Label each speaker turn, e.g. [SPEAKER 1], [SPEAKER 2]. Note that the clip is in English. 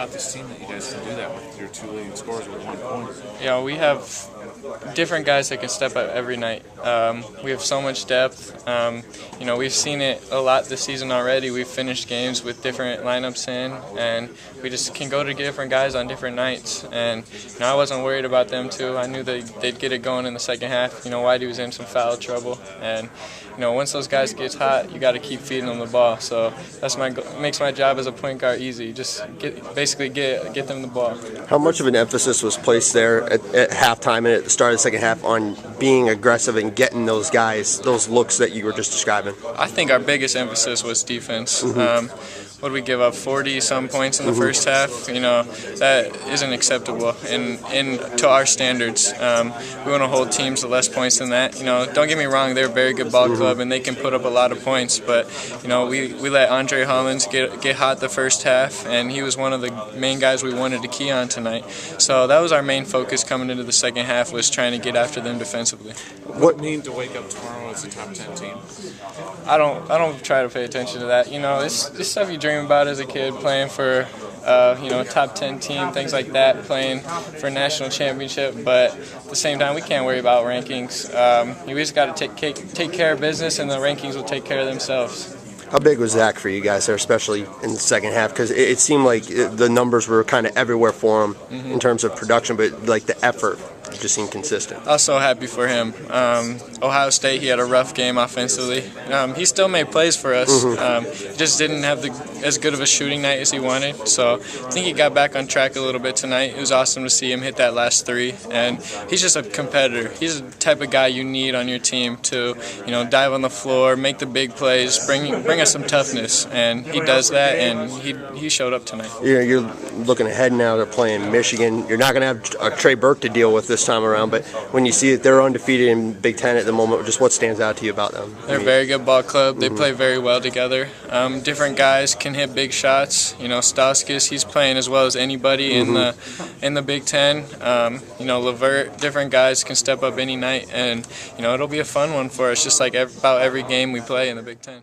[SPEAKER 1] About this team that you guys can do that with your two leading scorers with 1 point.
[SPEAKER 2] We have different guys that can step up every night. We have so much depth. We've seen it a lot this season already. We've finished games with different lineups in, and we just can go to different guys on different nights. And I wasn't worried about them too. I knew they'd get it going in the second half. Whitey was in some foul trouble, and once those guys get hot, you got to keep feeding them the ball. So that's makes my job as a point guard easy. Just get them the ball.
[SPEAKER 3] How much of an emphasis was placed there at halftime and at the start of the second half on being aggressive and getting those guys those looks that you were just describing?
[SPEAKER 2] I think our biggest emphasis was defense. What did we give up? 40-some points in the first half. That isn't acceptable to our standards. We want to hold teams to less points than that. Don't get me wrong, they're a very good ball club and they can put up a lot of points. But we let Andre Hollins get hot the first half, and he was one of the main guys we wanted to key on tonight. So that was our main focus coming into the second half, was trying to get after them defensively.
[SPEAKER 1] What mean to wake up tomorrow as a top 10 team?
[SPEAKER 2] I don't try to pay attention to that. It's stuff you dream about as a kid, playing for a top 10 team, things like that, playing for a national championship. But at the same time, we can't worry about rankings. We just got to take care of business, and the rankings will take care of themselves.
[SPEAKER 3] How big was Zach for you guys there, especially in the second half? Because it seemed like the numbers were kind of everywhere for him in terms of production, but like the effort just seemed consistent.
[SPEAKER 2] I was so happy for him. Ohio State, he had a rough game offensively. He still made plays for us. Just didn't have as good of a shooting night as he wanted. So I think he got back on track a little bit tonight. It was awesome to see him hit that last three. And he's just a competitor. He's the type of guy you need on your team to, dive on the floor, make the big plays, bring us some toughness. And he does that, and he showed up tonight.
[SPEAKER 3] You're looking ahead now to playing Michigan. You're not going to have Trey Burke to deal with this time around, but when you see that they're undefeated in Big Ten at the moment, just what stands out to you about them?
[SPEAKER 2] They're a very good ball club. They play very well together. Different guys can hit big shots. Stauskas, he's playing as well as anybody in the Big Ten. Levert, different guys can step up any night, and it'll be a fun one for us, just like about every game we play in the Big Ten.